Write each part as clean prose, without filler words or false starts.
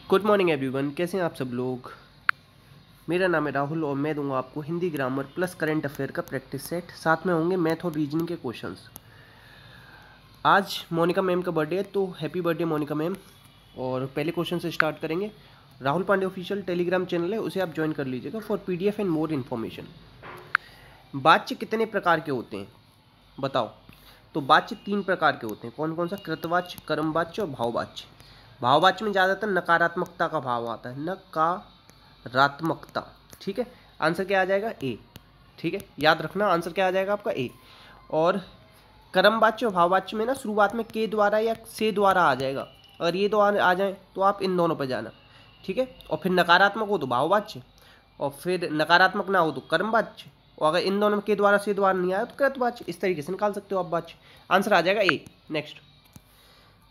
Good morning everyone, कैसे हैं आप सब लोग। मेरा नाम है राहुल और मैं दूंगा आपको Hindi grammar plus current affair का प्रैक्टिस सेट। साथ में होंगे मैथ और रीजनिंग के क्वेश्चंस। आज मोनिका मैम का बर्थडे है, तो हैप्पी बर्थडे मोनिका मैम। और पहले क्वेश्चन से स्टार्ट करेंगे। Rahul Pandey official Telegram channel है, उसे आप ज्वाइन कर लीजिएगा for PDF and more information. वाच्य कितने प्रकार के होते हैं बताओ। तो वाच्य 3 प्रकार के होते हैं। कौन कौन सा? कृतवाच्य, कर्मवाच्य और भाववाच्य। भाववाच्य में ज़्यादातर नकारात्मकता का भाव आता है, नकारात्मकता। ठीक है, आंसर क्या आ जाएगा? ए। ठीक है, याद रखना आंसर क्या आ जाएगा आपका? ए। और कर्मवाच्य और भाववाच्य में ना शुरुआत में के द्वारा या से द्वारा आ जाएगा। अगर ये दो आ जाए तो आप इन दोनों पर जाना। ठीक है, और फिर नकारात्मक हो तो भाववाच्य, और फिर नकारात्मक ना हो तो कर्मवाच्य, और अगर इन दोनों के द्वारा से द्वारा नहीं आया तो कृतवाच्य। इस तरीके से निकाल सकते हो आप वाच्य। आंसर आ जाएगा ए। नेक्स्ट,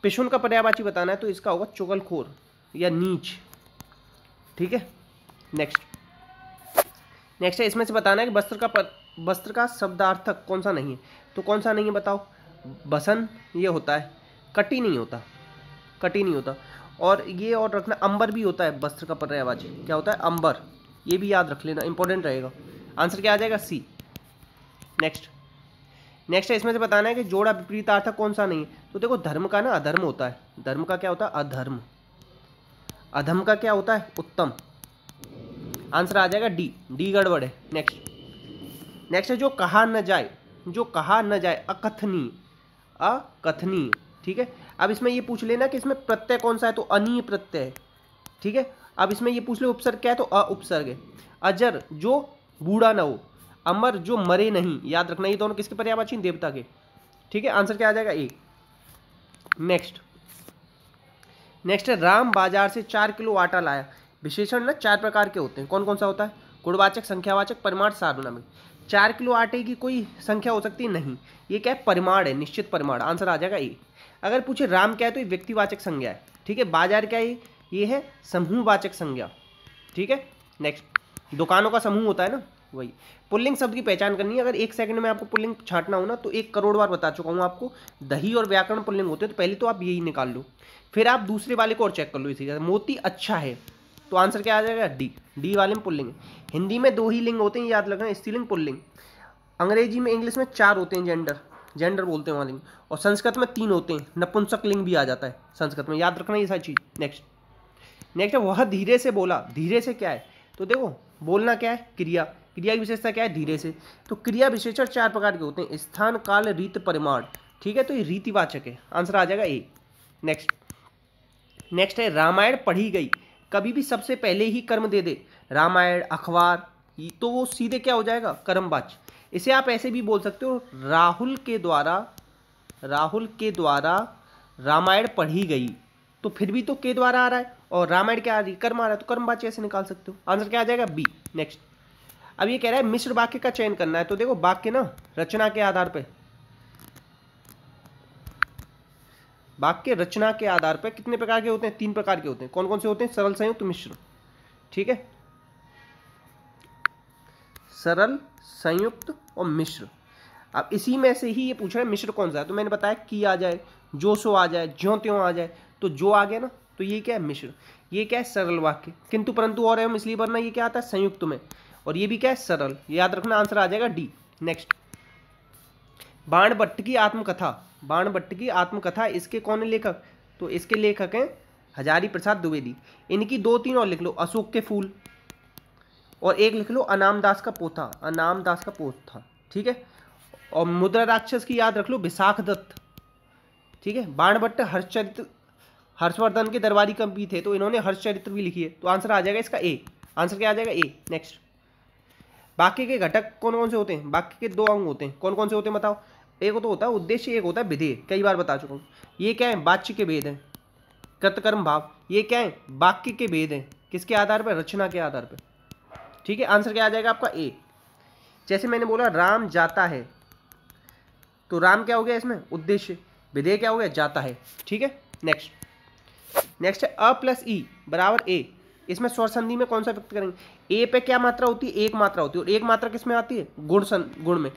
पिशुन का पर्यायवाची बताना है तो इसका होगा चुगलखोर या नीच। ठीक है, नेक्स्ट है इसमें से बताना है कि वस्त्र का शब्दार्थक कौन सा नहीं है। तो कौन सा नहीं है बताओ? बसन ये होता है, कटी नहीं होता, कटी नहीं होता। और ये और रखना, अंबर भी होता है वस्त्र का पर्यायवाची। क्या होता है? अंबर। ये भी याद रख लेना, इंपॉर्टेंट रहेगा। आंसर क्या आ जाएगा? सी। नेक्स्ट है इसमें से बताना है कि जोड़ा विपरीतार्थक कौन सा नहीं है। तो देखो, धर्म का ना अधर्म होता है, धर्म का क्या होता है? अधर्म। अधम का क्या होता है? उत्तम। आंसर आ जाएगा डी। डी गड़बड़ है। नेक्स्ट है जो कहा न जाए, जो कहा न जाए, अकथनीय, अकथनीय। ठीक है, अब इसमें ये पूछ लेना कि इसमें प्रत्यय कौन सा है, तो अनीय प्रत्यय है। ठीक है, अब इसमें ये पूछ ले उपसर्ग क्या है, तो अ उपसर्ग है। अजर जो बूढ़ा न हो, अमर जो मरे नहीं। याद रखना ये दोनों किसके पर्यायवाची? देवता के। ठीक है, आंसर क्या आ जाएगा? ए। नेक्स्ट है राम बाजार से 4 किलो आटा लाया। विशेषण ना 4 प्रकार के होते हैं। कौन कौन सा होता है? गुणवाचक, संख्यावाचक, परिमाण, सार्वनामिक। 4 किलो आटे की कोई संख्या हो सकती है? नहीं, ये क्या है? परिमाण है, निश्चित परिमाण। आंसर आ जाएगा ए। अगर पूछे राम क्या है तो ये व्यक्तिवाचक संज्ञा है। ठीक है, बाजार क्या है? ये है समूहवाचक संज्ञा। ठीक है, नेक्स्ट, दुकानों का समूह होता है ना, वही। पुल्लिंग शब्द की पहचान करनी है। अगर 1 सेकंड में आपको पुल्लिंग छांटना हो ना तो 1 करोड़ बार बता चुका हूँ आपको। दही और व्याकरण पुल्लिंग होते हैं, तो पहले तो आप यही निकाल लो, फिर आप दूसरे वाले को और चेक कर लो। इसी तरह मोती अच्छा है, तो आंसर क्या आ जाएगा? डी। डी वाले में पुल्लिंग। हिंदी में 2 ही लिंग होते हैं, याद रखना, स्त्रीलिंग पुल्लिंग। अंग्रेजी में, इंग्लिश में 4 होते हैं, जेंडर बोलते हैं वहाँ लिंग। और संस्कृत में 3 होते हैं, नपुंसक लिंग भी आ जाता है संस्कृत में। याद रखना ये सारी चीज़। नेक्स्ट है वह धीरे से बोला। धीरे से क्या है? तो देखो, बोलना क्या है? क्रिया। क्रिया की विशेषता क्या है? धीरे से। तो क्रिया विशेषण 4 प्रकार के होते हैं, स्थान, काल, रीत, परिमाण। ठीक है, तो ये रीतिवाचक है। आंसर आ जाएगा ए। नेक्स्ट है रामायण पढ़ी गई। कभी भी सबसे पहले ही कर्म दे दे, रामायण, अखबार, तो वो सीधे क्या हो जाएगा? कर्मवाच्य। इसे आप ऐसे भी बोल सकते हो, राहुल के द्वारा रामायण पढ़ी गई। तो फिर भी तो के द्वारा आ रहा है, और रामायण क्या आ रही? कर्म आ रहा है, तो कर्मवाच्य ऐसे निकाल सकते हो। आंसर क्या आ जाएगा? बी। नेक्स्ट, अब ये कह रहा है मिश्र वाक्य का चयन करना है। तो देखो, वाक्य ना रचना के आधार पर, वाक्य रचना के आधार पर कितने प्रकार के होते हैं? 3 प्रकार के होते हैं। कौन कौन से होते हैं? सरल, संयुक्त, मिश्र। ठीक है, सरल, संयुक्त और मिश्र। अब इसी में से ही ये पूछ रहा है मिश्र कौन सा है। तो मैंने बताया कि आ जाए, जो सो आ जाए, ज्यों त्यों आ जाए। तो जो आ गया ना, तो ये क्या है? मिश्र। ये क्या है? सरल वाक्य। किंतु परंतु और एवं इसलिए वरना ये क्या आता है? संयुक्त में। और ये भी क्या है? सरल। याद रखना, आंसर आ जाएगा डी। नेक्स्ट, बाणभट्ट की आत्मकथा। बाणभट्ट की आत्मकथा, इसके कौन है लेखक? तो इसके लेखक हैं हजारी प्रसाद द्विवेदी। इनकी 2-3 और लिख लो, अशोक के फूल, और एक लिख लो अनाम दास का पोथा, अनाम दास का पोथा। ठीक है, और मुद्रा राक्षस की याद रख लो, विशाख दत्त। ठीक है, बाणभट्ट हर्षवर्धन के दरबारी कवि थे, तो इन्होंने हर्षचरित्र भी लिखी है। तो आंसर आ जाएगा इसका ए। आंसर क्या आ जाएगा? ए। नेक्स्ट, वाक्य के घटक कौन कौन से होते हैं? वाक्य के 2 अंग होते हैं। कौन कौन से होते हैं बताओ? एक तो होता है उद्देश्य, एक होता है विधेय। कई बार बता चुका हूँ। ये क्या है? वाच्य के भेद हैं, कृतकर्म भाव। ये क्या है? वाक्य के भेद हैं। किसके आधार पर? रचना के आधार पर। ठीक है, आंसर क्या आ जाएगा आपका? ए। जैसे मैंने बोला राम जाता है, तो राम क्या हो गया इसमें? उद्देश्य। विधेय क्या हो गया? जाता है। ठीक है, नेक्स्ट है अ प्लस ई बराबर ए। इसमें स्वर संधि में कौन सा व्यक्त करेंगे? ए पे क्या मात्रा होती है? एक मात्रा होती है। और एक मात्रा किस में आती है? गुण में।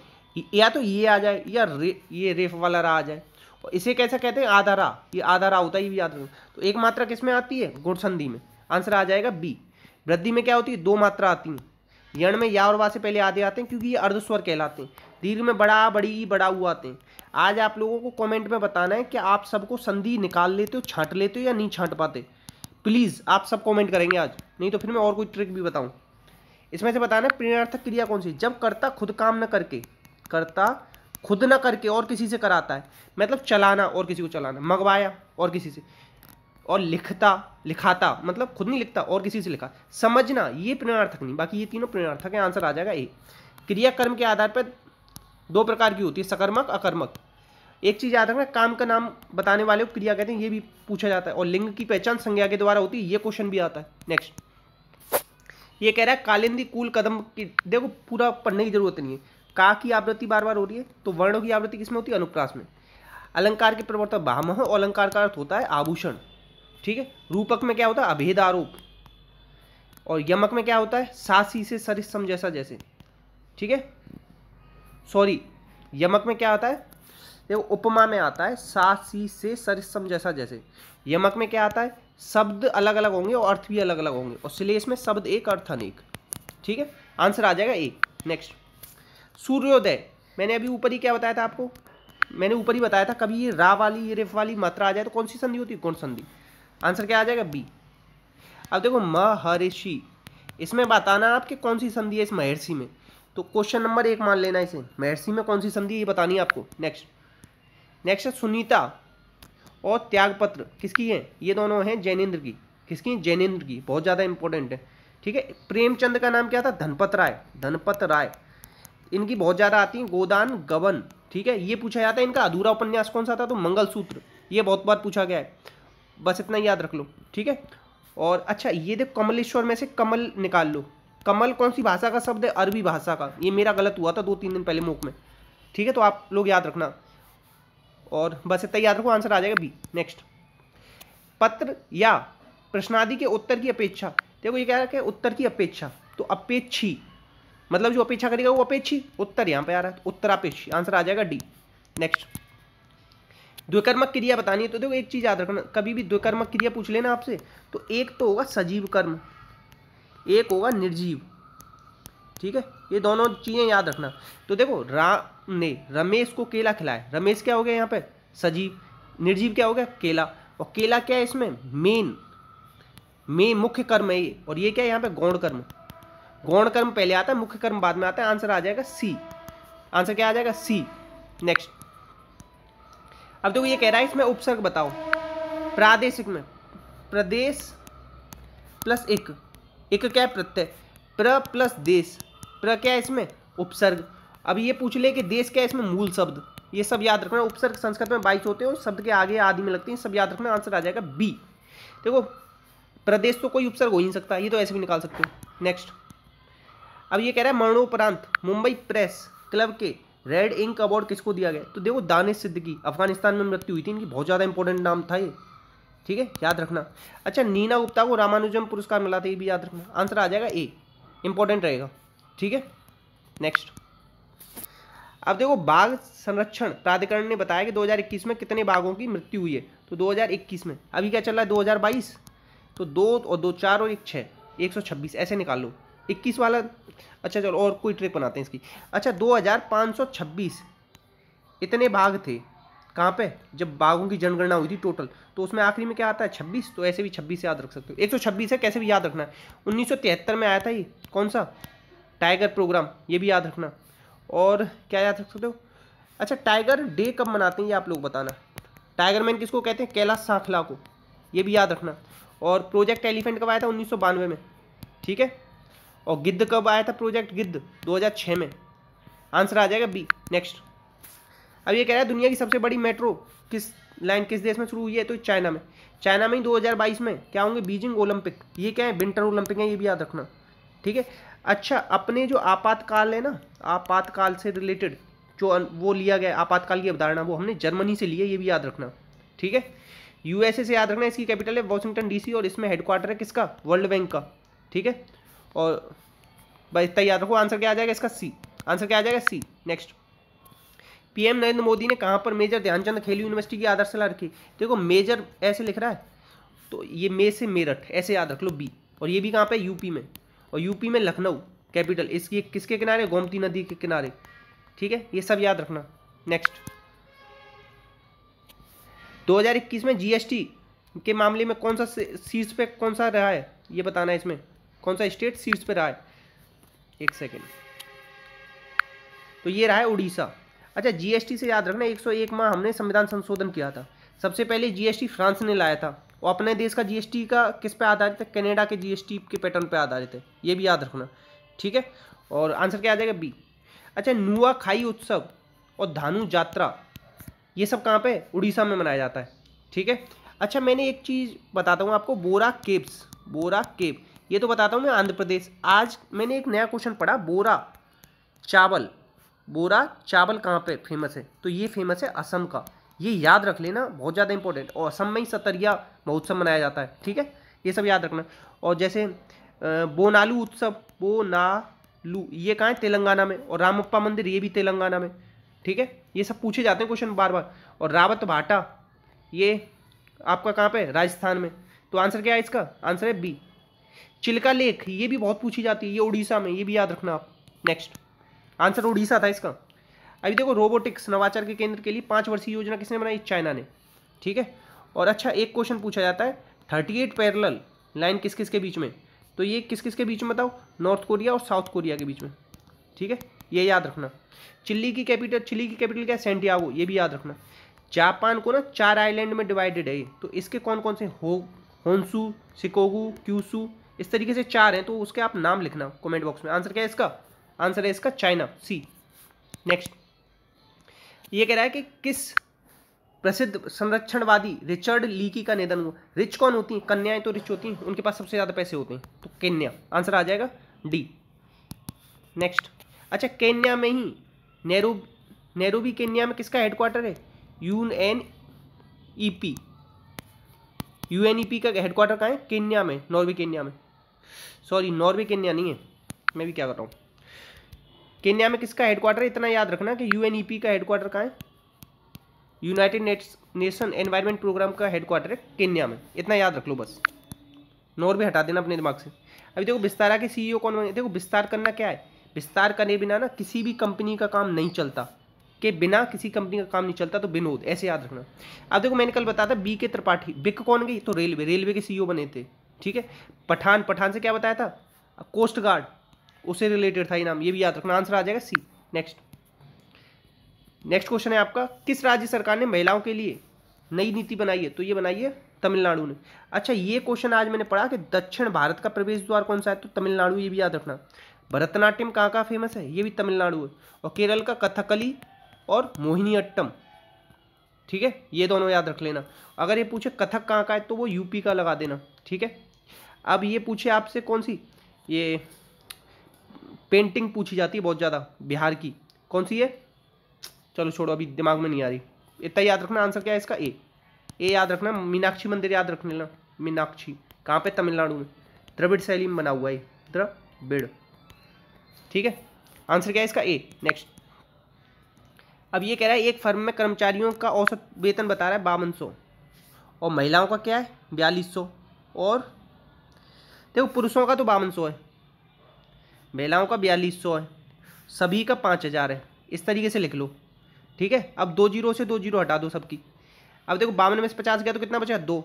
या तो ये आ जाए, या ये रेफ वाला रा आ जाए। और इसे कैसा कहते हैं? आधा रा। ये आधा रा होता है, ये भी याद रखना। तो एक मात्रा किस में आती है? गुण संधि में। आंसर आ जाएगा बी। वृद्धि में क्या होती है, दो मात्रा आती हैं। यण में या और वा से पहले आधे आते हैं क्योंकि ये अर्धस्वर कहलाते हैं। दीर्घ में बड़ा, बड़ी, बड़ा हुआ आते हैं। आज आप लोगों को कमेंट में बताना है कि आप सबको संधि निकाल लेते हो, छांट लेते हो या नहीं छांट पाते। प्लीज़ आप सब कमेंट करेंगे आज, नहीं तो फिर मैं और कोई ट्रिक भी बताऊँ। इसमें से बताना प्रेरणार्थक क्रिया कौन सी, जब कर्ता खुद काम न करके, कर्ता खुद न करके और किसी से कराता है, मतलब चलाना और किसी को चलाना, मंगवाया और किसी से, और लिखाता मतलब खुद नहीं लिखता और किसी से लिखा, समझना, ये प्रेरणार्थक नहीं, बाकी ये तीनों प्रेरणार्थक है। आंसर आ जाएगा ए। क्रिया कर्म के आधार पर दो प्रकार की होती है, सकर्मक, अकर्मक। एक चीज याद रखना, काम का नाम बताने वाले को क्रिया कहते हैं, ये भी पूछा जाता है। और लिंग की पहचान संज्ञा के द्वारा होती है, ये क्वेश्चन भी आता है। नेक्स्ट ये कह रहा है कालिंदी कूल कदम की, देखो पूरा पढ़ने की जरूरत नहीं है। का की आवृत्ति बार बार हो रही है, तो वर्णों की आवृत्ति किसमें होती है, अनुप्रास में। अलंकार के प्रवर्तक भामह, और अलंकार का अर्थ होता है आभूषण, ठीक है। रूपक में क्या होता है, अभेद आरोप। और यमक में क्या होता है, सासी से सरिसम जैसा जैसे, ठीक है। सॉरी, यमक में क्या आता है, देखो उपमा में आता है सासी से सरिसम जैसा जैसे। यमक में क्या आता है, शब्द अलग अलग होंगे और अर्थ भी अलग अलग होंगे, और श्लेष में शब्द एक अर्थ अनेक, ठीक है। आंसर आ जाएगा ए। नेक्स्ट सूर्योदय, मैंने अभी ऊपर ही क्या बताया था आपको, मैंने ऊपर ही बताया था, कभी ये रा वाली, ये रेफ वाली मात्रा आ जाए तो कौन सी संधि होती है, कौन संधि। आंसर क्या आ जाएगा, बी। अब देखो महर्षि, इसमें बताना आपके कौन सी संधि है इस महर्षि में, तो क्वेश्चन नंबर 1 मान लेना इसे, महर्षि में कौन सी संधि ये बतानी है आपको। नेक्स्ट सुनीता और त्यागपत्र किसकी है, ये दोनों हैं जैनेन्द्र की। किसकी, जैनेन्द्र की, बहुत ज़्यादा इंपॉर्टेंट है, ठीक है। प्रेमचंद का नाम क्या था, धनपत राय, धनपत राय। इनकी बहुत ज़्यादा आती है, गोदान गबन, ठीक है। ये पूछा जाता है इनका अधूरा उपन्यास कौन सा था, तो मंगलसूत्र, ये बहुत बार पूछा गया है, बस इतना याद रख लो, ठीक है। और अच्छा ये देख, कमलेश्वर में से कमल निकाल लो, कमल कौन सी भाषा का शब्द है, अरबी भाषा का। ये मेरा गलत हुआ था 2-3 दिन पहले मूक में, ठीक है, तो आप लोग याद रखना, और बस इतना याद रखो, आंसर आ जाएगा बी। नेक्स्ट पत्र या प्रश्नादि के उत्तर की अपेक्षा, देखो ये क्या है कि उत्तर की अपेक्षा, तो अपेक्षी मतलब जो अपेक्षा करेगा वो अपेक्षी, उत्तर यहाँ पे आ रहा है, तो उत्तरापेक्षी। आंसर आ जाएगा डी। नेक्स्ट द्विकर्मक क्रिया बतानी है, तो देखो एक चीज याद रखना, कभी भी द्विकर्मक क्रिया पूछ लेना आपसे, तो एक तो होगा सजीव कर्म, एक होगा निर्जीव, ठीक है। ये दोनों चीजें याद रखना। तो देखो राम ने रमेश को केला खिलाया, रमेश क्या हो गया यहाँ पे, सजीव। निर्जीव क्या हो गया, केला। और केला क्या है इसमें, मेन मुख्य कर्म है ये, और ये क्या है यहाँ पे, गौण कर्म। गौण कर्म पहले आता है, मुख्य कर्म बाद में आता है। आंसर आ जाएगा सी। आंसर क्या आ जाएगा, सी। नेक्स्ट अब देखो ये कह रहा है इसमें उपसर्ग बताओ। प्रादेशिक में प्रदेश प्लस एक क्या है, प्रत्यय। प्र प्लस देश, प्र क्या है इसमें, उपसर्ग। अब ये पूछ ले कि देश क्या है इसमें, मूल शब्द। ये सब याद रखना, उपसर्ग संस्कृत में 22 होते हैं और शब्द के आगे आदि में लगते हैं, सब याद रखना। आंसर आ जाएगा बी। देखो प्रदेश तो कोई उपसर्ग हो ही नहीं सकता, ये तो ऐसे भी निकाल सकते हो। नेक्स्ट अब ये कह रहा है मरणोपरांत मुंबई प्रेस क्लब के रेड इंक अवार्ड किसको दिया गया, तो देखो दानिश सिद्दीकी, अफगानिस्तान में मृत्यु हुई थी इनकी, बहुत ज़्यादा इंपॉर्टेंट नाम था ये, ठीक है, याद रखना। अच्छा नीना गुप्ता को रामानुजम पुरस्कार मिला था, ये भी याद रखना। आंसर आ जाएगा ए, इंपॉर्टेंट रहेगा, ठीक है। नेक्स्ट अब देखो बाघ संरक्षण प्राधिकरण ने बताया कि 2021 में कितने बाघों की मृत्यु हुई है, तो 2021 में, अभी क्या चल रहा है 2022, तो 2 और 2 4 और 1 6, 126 ऐसे निकाल लो। 21 वाला, अच्छा चलो और कोई ट्रिक बनाते हैं इसकी। अच्छा 2526 इतने बाघ थे कहाँ पे, जब बाघों की जनगणना हुई थी टोटल, तो उसमें आखिरी में क्या आता है 26, तो ऐसे भी 26 याद रख सकते हो। 126 है, कैसे भी याद रखना है। 1973 में आया था ये, कौन सा, टाइगर प्रोग्राम, ये भी याद रखना। और क्या याद रख सकते हो, अच्छा टाइगर डे कब मनाते हैं ये आप लोग बताना। टाइगर मैन किसको कहते हैं, कैलाश सांखला को, ये भी याद रखना। और प्रोजेक्ट एलिफेंट कब आया था, 1992 में, ठीक है। और गिद्ध कब आया था, प्रोजेक्ट गिद्ध 2006 में। आंसर आ जाएगा बी। नेक्स्ट अब ये कह रहा है दुनिया की सबसे बड़ी मेट्रो किस लाइन किस देश में शुरू हुई है, तो चाइना में। चाइना में ही 2022 में क्या होंगे, बीजिंग ओलंपिक, ये क्या है विंटर ओलंपिक है, ये भी याद रखना, ठीक है। अच्छा अपने जो आपातकाल है ना, आपातकाल से रिलेटेड जो वो लिया गया आपातकाल की अवधारणा, वो हमने जर्मनी से ली है, ये भी याद रखना, ठीक है। यूएसए से याद रखना, इसकी कैपिटल है वॉशिंगटन डीसी, और इसमें हेडक्वार्टर है किसका, वर्ल्ड बैंक का, ठीक है। और भाई इतना याद रखो, आंसर क्या आ जाएगा इसका, सी। आंसर क्या आ जाएगा, सी। नेक्स्ट पीएम नरेंद्र मोदी ने कहाँ पर मेजर ध्यानचंद खेल यूनिवर्सिटी की आधारशिला रखी, देखो मेजर ऐसे लिख रहा है, तो ये मे से मेरठ ऐसे याद रख लो बी। और ये भी कहाँ पे, यूपी में, और यूपी में लखनऊ कैपिटल, इसकी किसके किनारे, गोमती नदी के किनारे, ठीक है, ये सब याद रखना। नेक्स्ट 2021 में जीएसटी के मामले में कौन सा शीर्ष पे कौन सा रहा है, ये बताना है, इसमें कौन सा स्टेट शीर्ष पे रहा है, एक सेकेंड, तो ये रहा है उड़ीसा। अच्छा जीएसटी से याद रखना 101 माह हमने संविधान संशोधन किया था, सबसे पहले जीएसटी फ्रांस ने लाया था, और अपने देश का जीएसटी का किस पे आधारित है, कनाडा के जीएसटी के पैटर्न पे आधारित है, ये भी याद रखना, ठीक है। और आंसर क्या आ जाएगा, बी। अच्छा नुआखाई उत्सव और धानु यात्रा ये सब कहाँ पे, उड़ीसा में मनाया जाता है, ठीक है। अच्छा मैंने एक चीज़ बताता हूँ आपको, बोरा केव्स, बोरा केव, ये तो बताता हूँ मैं आंध्र प्रदेश। आज मैंने एक नया क्वेश्चन पढ़ा, बोरा चावल, बोरा चावल कहाँ पे फेमस है, तो ये फेमस है असम का, ये याद रख लेना, बहुत ज़्यादा इंपॉर्टेंट। और असम में ही सतरिया महोत्सव मनाया जाता है, ठीक है, ये सब याद रखना। और जैसे बोनालू उत्सव, बोनालू ये कहाँ है, तेलंगाना में, और रामप्पा मंदिर ये भी तेलंगाना में, ठीक है, ये सब पूछे जाते हैं क्वेश्चन बार बार। और रावत भाटा ये आपका कहाँ पे, राजस्थान में, तो आंसर क्या है इसका, आंसर है बी। चिल्का लेक ये भी बहुत पूछी जाती है, ये उड़ीसा में, ये भी याद रखना आप। नेक्स्ट आंसर उड़ीसा था इसका। अभी देखो रोबोटिक्स नवाचार के केंद्र के लिए 5 वर्षीय योजना किसने बनाई, चाइना ने, ठीक है। और अच्छा एक क्वेश्चन पूछा जाता है 38 पैरेलल लाइन किस किस के बीच में, तो ये किस किस के बीच में बताओ, नॉर्थ कोरिया और साउथ कोरिया के बीच में, ठीक है, ये याद रखना। चिली की कैपिटल क्या है, सैंटियागो, ये भी याद रखना। जापान को ना 4 आइलैंड में डिवाइडेड है, तो इसके कौन कौन से, होन्सू, शिकोगू, क्यूशू, इस तरीके से 4 हैं, तो उसके आप नाम लिखना कमेंट बॉक्स में। आंसर क्या है इसका, आंसर है इसका चाइना, सी। नेक्स्ट ये कह रहा है कि किस प्रसिद्ध संरक्षणवादी रिचर्ड लीकी का निधन हुआ। रिच कौन होती हैं, कन्याएं तो रिच होती हैं, उनके पास सबसे ज़्यादा पैसे होते हैं, तो केन्या, आंसर आ जाएगा डी। नेक्स्ट अच्छा केन्या में ही नैरोबी केन्या में किसका हेडक्वार्टर है, यूएनईपी का हेडक्वार्टर कहाँ है, केन्या में, नॉर्वे केन्या में, सॉरी नॉर्वे केन्या नहीं है, मैं भी क्या कर रहा हूँ, केन्या में किसका हेडक्वार्टर है, इतना याद रखना कि यूएनईपी का हेडक्वार्टर कहाँ है, यूनाइटेड नेशन एनवायरनमेंट प्रोग्राम का हेडक्वार्टर है केन्या में, इतना याद रख लो बस, नॉर्वे हटा देना अपने दिमाग से। अभी देखो विस्तारा के सीईओ कौन बने, देखो विस्तार करना क्या है, विस्तार करने बिना ना किसी भी कंपनी का काम नहीं चलता, के बिना किसी कंपनी का काम नहीं चलता, तो विनोद, ऐसे याद रखना। अब देखो मैंने कल बताया था बी के त्रिपाठी, बिक कौन गई, तो रेलवे के सीईओ बने थे, ठीक है। पठान से क्या बताया था, कोस्ट गार्ड, उससे रिलेटेड था ये नाम, ये भी याद रखना, आंसर आ जाएगा सी। नेक्स्ट क्वेश्चन है आपका, किस राज्य सरकार ने महिलाओं के लिए नई नीति बनाई है, तो ये बनाई है तमिलनाडु ने। अच्छा ये क्वेश्चन आज मैंने पढ़ा कि दक्षिण भारत का प्रवेश द्वार कौन सा है, तो तमिलनाडु, ये भी याद रखना। भरतनाट्यम कहाँ का फेमस है, ये भी तमिलनाडु है। और केरल का कथकली और मोहिनीअट्टम, ठीक है, ये दोनों याद रख लेना। अगर ये पूछे कथक कहाँ का है, तो वो यूपी का लगा देना, ठीक है। अब ये पूछे आपसे कौन सी, ये पेंटिंग पूछी जाती है बहुत ज़्यादा बिहार की, कौन सी है, चलो छोड़ो अभी दिमाग में नहीं आ रही, इतना याद रखना, आंसर क्या है इसका, ए याद रखना। मीनाक्षी मंदिर याद रख लेना, मीनाक्षी कहाँ पे, तमिलनाडु में, द्रविड़ शैली में बना हुआ है, द्रविड़, ठीक है, आंसर क्या है इसका, ए। नेक्स्ट अब ये कह रहा है एक फर्म में कर्मचारियों का औसत वेतन बता रहा है 5200, और महिलाओं का क्या है 4200, और देखो पुरुषों का तो 5200 है, महिलाओं का 4200 है, सभी का 5000 है, इस तरीके से लिख लो, ठीक है। अब 2 जीरो से 2 जीरो हटा दो सबकी। अब देखो 52 में से 50 गया तो कितना बचा 2,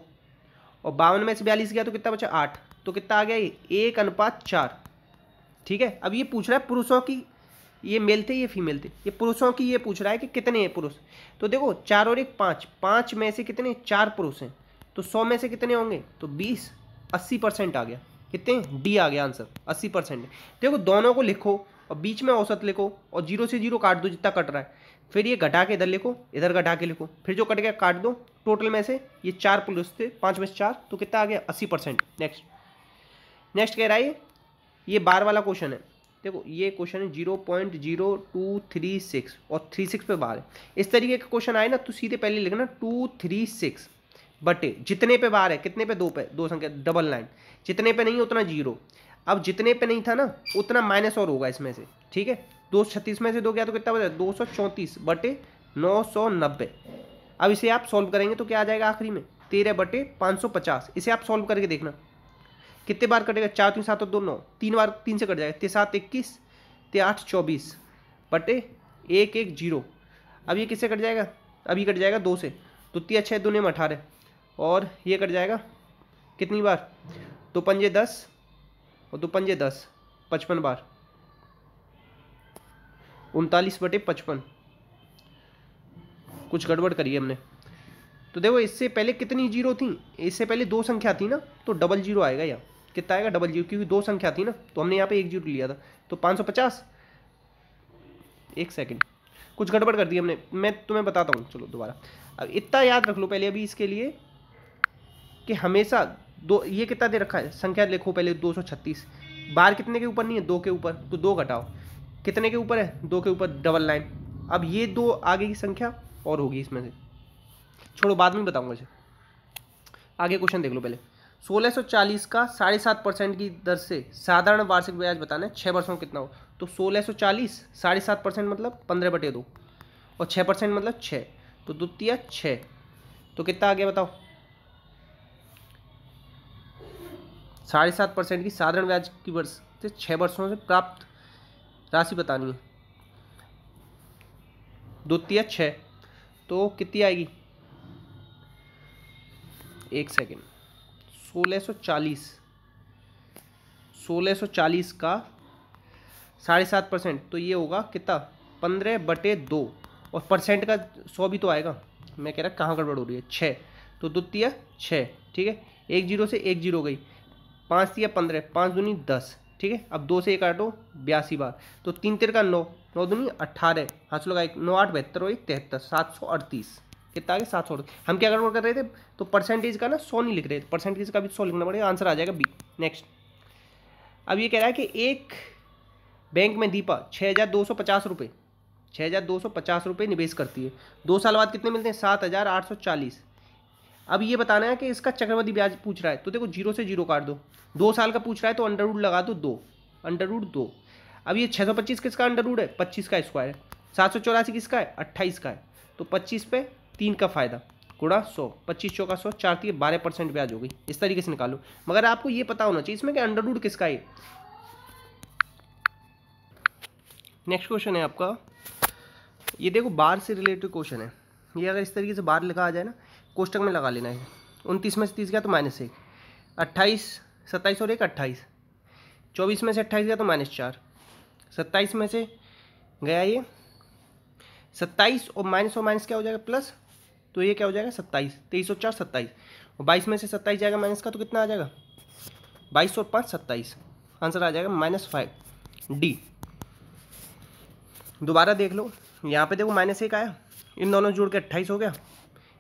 और 52 में से 42 गया तो कितना बचा 8, तो कितना आ गया ये 1:4, ठीक है। अब ये पूछ रहा है पुरुषों की, ये मेल थे ये फीमेल थे, ये पुरुषों की ये पूछ रहा है कि कितने हैं पुरुष, तो देखो 4 और 1 5, 5 में से कितने 4 पुरुष हैं, तो 100 में से कितने होंगे, तो 20, 80% आ गया, कितने, डी आ गया आंसर, 80%। देखो दोनों को लिखो और बीच में औसत लिखो, और 0 से 0 काट दो जितना कट रहा है, फिर ये घटा के इधर लिखो, इधर घटा के लिखो, फिर जो कट गया काट दो, टोटल में से ये 4 पुरुष थे, 5 में से 4, तो कितना आ गया 80%। नेक्स्ट कह रहा है ये बार वाला क्वेश्चन है, देखो ये क्वेश्चन है 0.0236 और 36 पे बार है, इस तरीके का क्वेश्चन आए ना तो सीधे पहले लिखना 236 बटे जितने पे बार है, कितने पे, 2 पे, 2 संख्या डबल लाइन, जितने पे नहीं उतना 0, अब जितने पे नहीं था ना उतना माइनस और होगा इसमें से, ठीक है। 236 में से 2 गया तो कितना बचा, 234 बटे 990। अब इसे आप सॉल्व करेंगे तो क्या आ जाएगा आखिरी में 13/550। इसे आप सॉल्व करके देखना कितने बार कटेगा। 4 3 7 और 2 9, 3 बार 3 से कट जाएगा। 3 7 21, 3 8 24 बटे 1 1 0। अब ये किससे कट जाएगा, अब ये कट जाएगा 2 से, तो 3 6 2 में 18 और ये कट जाएगा कितनी बार, 2 पंजे 10 और 2 पंजे 10, 55 बार, 39/55। कुछ गड़बड़ करी है हमने। तो देखो इससे पहले कितनी जीरो थी, इससे पहले 2 संख्या थी ना, तो डबल जीरो आएगा। यहाँ कितना आएगा, डबल जीरो, क्योंकि 2 संख्या थी ना, तो हमने यहाँ पे 1 जीरो लिया था, तो 550। एक सेकंड, कुछ गड़बड़ कर दी हमने, मैं तुम्हें बताता हूँ। चलो दोबारा, अब इतना याद रख लो पहले अभी इसके लिए कि हमेशा दो, ये कितना दे रखा है संख्या लिखो पहले, 236 बार कितने के ऊपर नहीं है, 2 के ऊपर, तो 2 घटाओ, कितने के ऊपर है, 2 के ऊपर, डबल लाइन। अब ये 2 आगे की संख्या और होगी इसमें से, छोड़ो बाद में बताऊंगा इसे। आगे क्वेश्चन देख लो पहले। 1640 का 7.5% की दर से साधारण वार्षिक ब्याज बताना है 6 वर्षों में कितना हो। तो 1640 7.5% मतलब 15/2 और 6% मतलब 6, तो द्वितीय 6, तो कितना आ गया बताओ। 7.5% की साधारण ब्याज की वर्ष से 6 वर्षों से प्राप्त राशि बतानी है, द्वितीय 6, तो कितनी आएगी, एक सेकेंड। 1640 का 7.5%, तो ये होगा कितना, 15/2 और परसेंट का 100 भी तो आएगा। मैं कह रहा कहाँ गड़बड़ हो रही है, 6, तो द्वितीय 6, ठीक है। 1 जीरो से 1 जीरो गई, 5 दिया 15, 5 दूनी 10, ठीक है। अब 2 से 1 काटो 82 बार, तो 3 3 का 9, 9 दूनी 18, हाथ लगा 9 8 72 और 73, 738, कितना आ गया 700। हम क्या गड़बड़ कर रहे थे, तो परसेंटेज का ना 100 नहीं लिख रहे थे, परसेंटेज का भी 100 लिखना पड़ेगा, आंसर आ जाएगा बी। नेक्स्ट, अब ये कह रहा है कि एक बैंक में दीपा 6250 रुपये 6250 रुपये निवेश करती है, 2 साल बाद कितने मिलते हैं, 7840। अब ये बताना है कि इसका चक्रवृद्धि ब्याज पूछ रहा है, तो देखो 0 से 0 काट दो, 2 साल का पूछ रहा है तो अंडर रूट लगा दो 2, अंडर रूट 2। अब ये 625 किसका अंडर रूट है, 25 का स्क्वायर है। 784 किसका है, 28 का है, तो 25 पे 3 का फायदा गुणा 100, 25 चौका 100, 4 थी 12% ब्याज हो गई। इस तरीके से निकालो, मगर आपको ये पता होना चाहिए इसमें कि अंडर रूट किसका है। नेक्स्ट क्वेश्चन है आपका, ये देखो बार से रिलेटेड क्वेश्चन है। ये अगर इस तरीके से बार लिखा आ जाए ना, कोष्टक में लगा लेना है। 29 में से 30 गया तो -1, 28 27 और 1 28, 24 में से 28 गया तो -4, 27 में से गया ये 27 और माइनस क्या हो जाएगा, प्लस, तो ये क्या हो जाएगा 27, 23 और 4 27, और 22 में से 27 जाएगा माइनस का, तो कितना आ जाएगा 22 और 5 27, आंसर आ जाएगा -5, डी। दोबारा देख लो, यहाँ पे देखो -1 आया, इन दोनों जोड़ के 28 हो गया,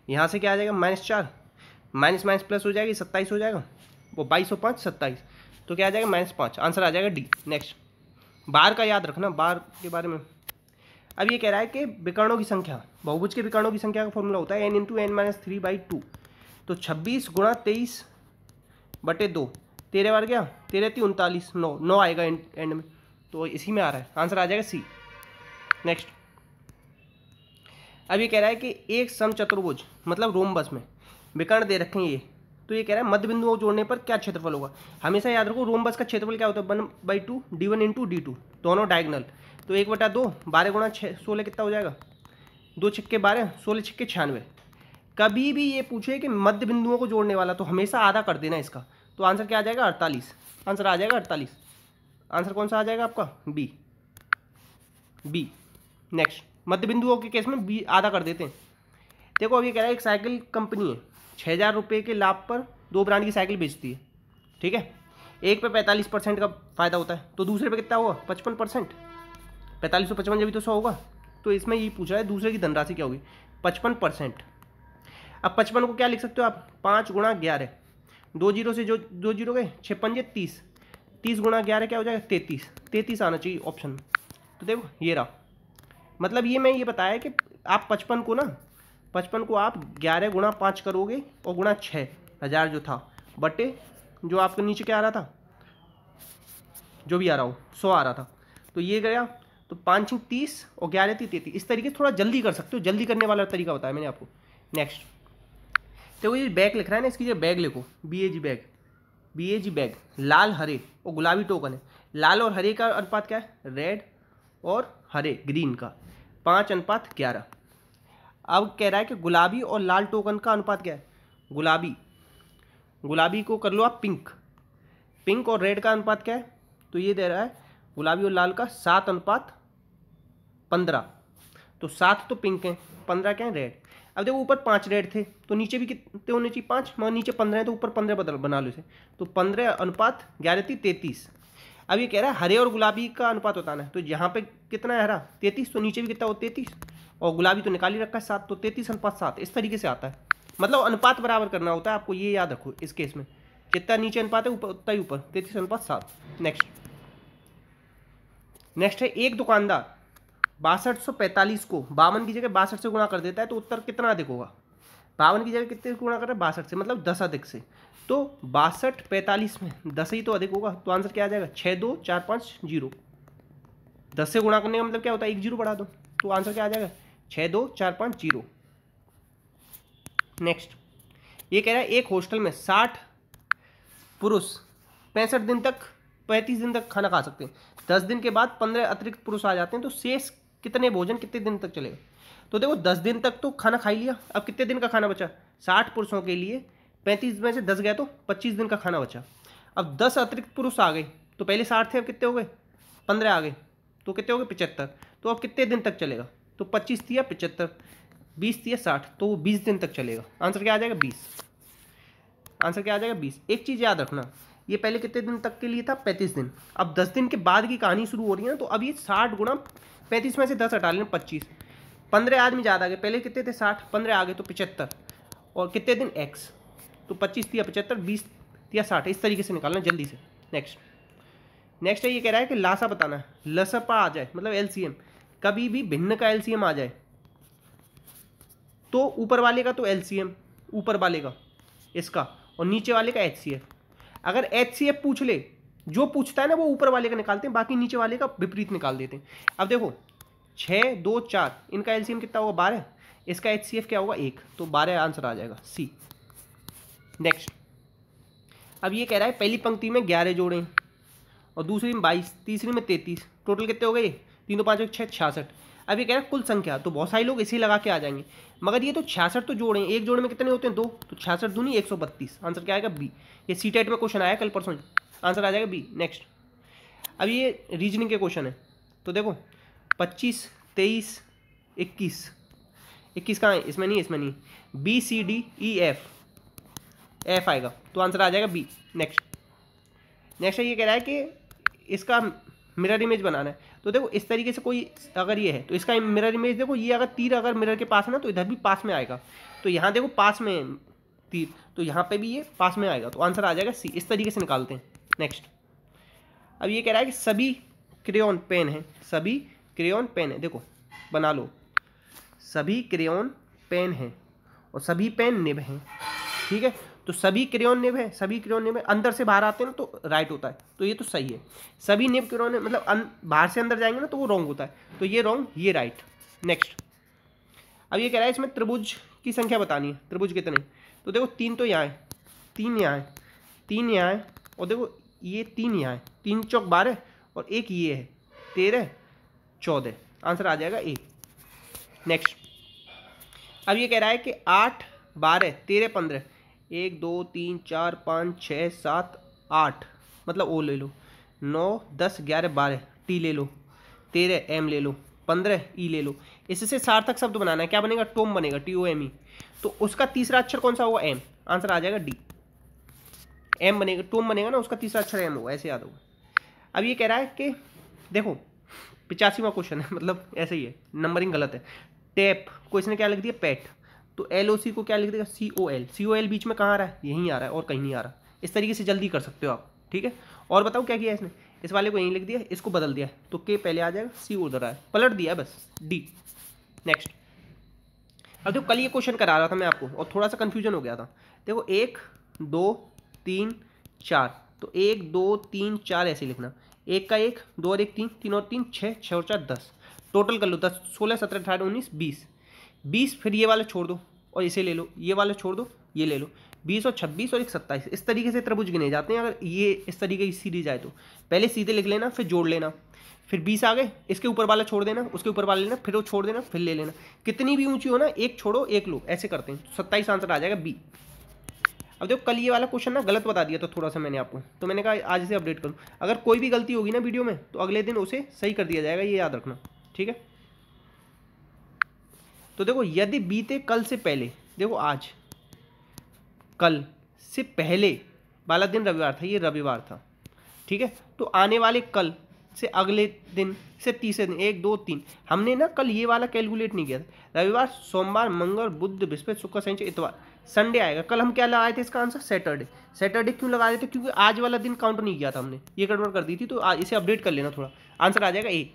यहाँ से क्या आ जाएगा -4, माइनस माइनस प्लस हो जाएगी 27 हो जाएगा, वो 22 और 5 27, तो क्या आ जाएगा -5, आंसर आ जाएगा डी। नेक्स्ट, बार का याद रखना, बार के बारे में। अब ये कह रहा है कि विकर्णों की संख्या, बहुभुज के विकर्णों की संख्या का फॉर्मूला होता है n × n - 3/2, तो 26 × 23/2, 13 बार गया, 13 3 39, 9 आएगा एंड में, तो इसी में आ रहा है, आंसर आ जाएगा सी। नेक्स्ट, अब ये कह रहा है कि एक समचतुर्भुज मतलब रोम्बस में विकर्ण दे रखे हैं ये, तो ये कह रहा है मध्य बिंदुओं को जोड़ने पर क्या क्षेत्रफल होगा। हमेशा याद रखो रोम्बस का क्षेत्रफल क्या होता है, 1/2 d1 × d2, दोनों डायगनल, तो 1/2, 12 × 6 16 कितना हो जाएगा, 2 छिक्के 12, 16 छिक्के 96। कभी भी ये पूछे कि मध्य बिंदुओं को जोड़ने वाला, तो हमेशा आधा कर देना इसका, तो आंसर क्या आ जाएगा 48, आंसर आ जाएगा 48। आंसर कौन सा आ जाएगा आपका, बी, बी। नेक्स्ट, मध्य बिंदुओं के केस में बी आधा कर देते हैं। देखो अब ये कह रहा है एक साइकिल कंपनी है, 6000 रुपये के लाभ पर 2 ब्रांड की साइकिल बेचती है, ठीक है। एक पे 45% का फायदा होता है, तो दूसरे पे कितना होगा 55%, 45 और 55 जब भी तो 100 होगा, तो इसमें ये पूछ रहा है दूसरे की धनराशि क्या होगी, 55%। अब 55 को क्या लिख सकते हो आप, 5 × 11, 2 जीरो से जो 2 जीरो गए, 6 पंजे 30, 30 × 11 क्या हो जाएगा 33, 33 आना चाहिए ऑप्शन में। तो देखो ये रहा, मतलब ये मैं ये बताया कि आप 55 को आप 11 × 5 करोगे और गुणा 6000 जो था, बटे जो आपके नीचे क्या आ रहा था, जो भी आ रहा हो 100 आ रहा था, तो ये गया, तो 5 × 30 और 11 × 33, इस तरीके से थोड़ा जल्दी कर सकते हो, जल्दी करने वाला तरीका बताया मैंने आपको। नेक्स्ट, तो ये बैग लिख रहा है ना, इसकी जगह बैग लिखो, BAG बैग, BAG बैग। लाल हरे और गुलाबी टोकन है। लाल और हरे का अनुपात क्या है? रेड और हरे ग्रीन का 5:11। अब कह रहा है कि गुलाबी और लाल टोकन का अनुपात क्या है? गुलाबी को कर लो आप पिंक, पिंक और रेड का अनुपात क्या है? तो ये दे रहा है गुलाबी और लाल का 7:15। तो 7 तो पिंक है, 15 क्या है? रेड। अब देखो ऊपर 5 रेड थे तो नीचे भी कितने होने चाहिए? 5, मगर नीचे 15 है तो ऊपर 15 बना लो इसे। तो 15:11 अब ये कह रहा है हरे और गुलाबी का अनुपात बताना है। तो यहाँ पे कितना है हरा? 33, तो नीचे भी कितना हो? 33, और गुलाबी तो निकाल ही रखा है 7, तो 33:7 इस तरीके से आता है। मतलब अनुपात बराबर करना होता है, आपको ये याद रखो इस केस में। जितना नीचे अनुपात है ऊपर उतना ही ऊपर, 33:7। नेक्स्ट है एक दुकानदार 6245 को 52 की जगह 62 से गुणा कर देता है तो उत्तर कितना अधिक होगा? 52 की जगह कितने से गुणा कर रहा है? 62 से, मतलब 10 अधिक से। तो 62 45 में 10 ही तो अधिक होगा। तो आंसर क्या आ जाएगा? 62450। 10 से गुणा करने का मतलब क्या होता है? 1 0 बढ़ा दो। तो आंसर क्या आ जाएगा? 62450। नेक्स्ट ये कह रहा है एक हॉस्टल में 60 पुरुष 35 दिन तक खाना खा सकते हैं। 10 दिन के बाद 15 अतिरिक्त पुरुष आ जाते हैं, तो शेष कितने भोजन कितने दिन तक चलेगा? तो देखो 10 दिन तक तो खाना खा ही लिया, अब कितने दिन का खाना बचा? 60 पुरुषों के लिए 35 में से 10 गया तो 25 दिन का खाना बचा। अब 10 अतिरिक्त पुरुष आ गए, तो पहले 60 थे, अब कितने हो गए? 15 आ गए, तो कितने हो गए? 75। तो अब कितने दिन तक चलेगा? तो 25 दिया 75, 20 दिया 60, तो वो 20 दिन तक चलेगा। आंसर क्या आ जाएगा? 20। आंसर क्या आ जाएगा? 20। एक चीज़ याद रखना, ये पहले कितने दिन तक के लिए था? 35 दिन। अब 10 दिन के बाद की कहानी शुरू हो रही है ना, तो अब ये 60 गुणा 35 में से 10 हटा लेना, 25। 15 आदमी ज़्यादा आ गए, पहले कितने थे? 60, 15 आ गए तो 75, और कितने दिन? x, तो 25 दिया 75, 20 दिया 60। इस तरीके से निकालना जल्दी से। नेक्स्ट है ये कह रहा है कि लासा बताना है। लसपा आ जाए मतलब LCM, कभी भी भिन्न का LCM आ जाए तो ऊपर वाले का तो LCM ऊपर वाले का इसका, और नीचे वाले का HCF। अगर HCF पूछ ले, जो पूछता है ना वो ऊपर वाले का निकालते हैं, बाकी नीचे वाले का विपरीत निकाल देते हैं। अब देखो 6 2 4, इनका LCM कितना होगा? 12, इसका HCF क्या होगा? 1, तो 12 आंसर आ जाएगा C। नेक्स्ट अब ये कह रहा है पहली पंक्ति में 11 जोड़े और दूसरी में 22, तीसरी में 33, टोटल कितने हो गए? 3 5 6 66। अब ये कह रहा है कुल संख्या, तो बहुत सारे लोग इसी लगा के आ जाएंगे, मगर ये तो 66 तो जोड़े हैं, एक जोड़े में कितने होते हैं? 2, तो 66 दूनी 132। आंसर क्या आएगा? B। ये CTET में क्वेश्चन आया कल परसों, आंसर आ जाएगा B। नेक्स्ट अब ये रीजनिंग के क्वेश्चन है, तो देखो 25 23 21, 21 कहाँ है? इसमें नहीं, इसमें नहीं। B C D E F, F आएगा, तो आंसर आ जाएगा B। नेक्स्ट ये कह रहा है कि इसका मिरर इमेज बनाना है, तो देखो इस तरीके से कोई अगर ये है तो इसका मिरर इमेज देखो, ये अगर तीर अगर मिरर के पास है ना तो इधर भी पास में आएगा, तो यहाँ देखो पास में तीर, तो यहाँ पे भी ये पास में आएगा, तो आंसर आ जाएगा C। इस तरीके से निकालते हैं। नेक्स्ट अब ये कह रहा है कि सभी क्रेयॉन पेन है, सभी क्रेयॉन पेन है, देखो बना लो, सभी क्रेयॉन पेन है और सभी पेन निब हैं, ठीक है। तो सभी क्रेयॉन निब है, सभी क्रेयॉन निब है, अंदर से बाहर आते हैं ना तो राइट होता है, तो ये तो सही है। सभी निब क्रेयॉन है मतलब बाहर से अंदर जाएंगे ना तो वो रॉन्ग होता है, तो ये रॉन्ग, ये राइट। नेक्स्ट अब ये कह रहा है इसमें त्रिभुज की संख्या बतानी है, त्रिभुज कितने? तो देखो 3 तो यहाँ है, 3 यहाँ है, 3 यहाँ है, और देखो ये 3 यहाँ है, 3 चौक 12 और एक ये है 13 14, आंसर आ जाएगा A। नेक्स्ट अब ये कह रहा है कि 8 12 13 15, 1 2 3 4 5 6 7 8, मतलब O ले लो, 9 10 11 12 T ले लो, 13 M ले लो, 15 E ले लो। इससे सार्थक शब्द बनाना है, क्या बनेगा? टोम बनेगा, TOME। तो उसका तीसरा अक्षर कौन सा होगा? M, आंसर आ जाएगा D। M बनेगा, टोम बनेगा ना, उसका तीसरा अक्षर M होगा, ऐसे याद होगा। अब ये कह रहा है कि देखो 85वां क्वेश्चन है, मतलब ऐसे ही है, नंबरिंग गलत है। टैप को इसने क्या लिख दिया? पैट, तो LOC को क्या लिख देगा? COL। COL बीच में कहाँ आ रहा है? यहीं आ रहा है और कहीं नहीं आ रहा। इस तरीके से जल्दी कर सकते हो आप, ठीक है। और बताओ क्या किया इसने? इस वाले को यहीं लिख दिया, इसको बदल दिया, तो K पहले आ जाएगा, C उधर आया, पलट दिया है बस, D। नेक्स्ट अब देखो कल ये क्वेश्चन करा रहा था मैं आपको और थोड़ा सा कन्फ्यूजन हो गया था। देखो 1 2 3 4, तो 1 2 3 4 ऐसे लिखना, 1 का 1, 2 और 1 3, 3 और 3 6, 6 और 4 10, टोटल कर लो 10 16 17 18 19 20, 20 फिर ये वाला छोड़ दो और इसे ले लो, ये वाला छोड़ दो ये ले लो 20 और 26 और एक 27, इस तरीके से त्रिभुज गिने जाते हैं अगर ये इस तरीके की सीरीज आए तो। पहले सीधे लिख लेना, फिर जोड़ लेना, फिर 20 आ गए, इसके ऊपर वाला छोड़ देना, उसके ऊपर वाला लेना, फिर वो छोड़ देना, फिर ले लेना, कितनी भी ऊंची हो ना एक छोड़ो एक लो, ऐसे करते हैं। 27 आंसर आ जाएगा बी। अब देखो कल ये वाला क्वेश्चन ना गलत बता दिया तो थोड़ा सा मैंने आपको, तो मैंने कहा आज से अपडेट करूँ। अगर कोई भी गलती होगी ना वीडियो में तो अगले दिन उसे सही कर दिया जाएगा, ये याद रखना, ठीक है। तो देखो यदि बीते कल से पहले, देखो आज कल से पहले वाला दिन रविवार था, ये रविवार था, ठीक है। तो आने वाले कल से अगले दिन से तीसरे दिन 1 2 3, हमने ना कल ये वाला कैलकुलेट नहीं किया था। रविवार, सोमवार, मंगल, बुध, बृहस्पति, शुक्र, शनि, इतवार, संडे आएगा। कल हम क्या लगाए थे इसका आंसर? सैटरडे। सैटरडे क्यों लगा रहे थे? क्योंकि आज वाला दिन काउंट नहीं किया था हमने, ये गड़बड़ कर दी थी, तो इसे अपडेट कर लेना थोड़ा। आंसर आ जाएगा ए।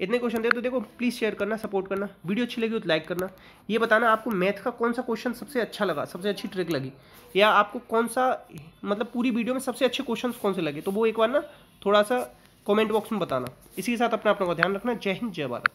इतने क्वेश्चन दे तो देखो प्लीज़ शेयर करना, सपोर्ट करना, वीडियो अच्छी लगी तो लाइक करना। ये बताना आपको मैथ का कौन सा क्वेश्चन सबसे अच्छा लगा, सबसे अच्छी ट्रिक लगी, या आपको कौन सा मतलब पूरी वीडियो में सबसे अच्छे क्वेश्चन कौन से लगे, तो वो एक बार ना थोड़ा सा कमेंट बॉक्स में बताना। इसी के साथ अपना का ध्यान रखना। जय हिंद, जय भारत।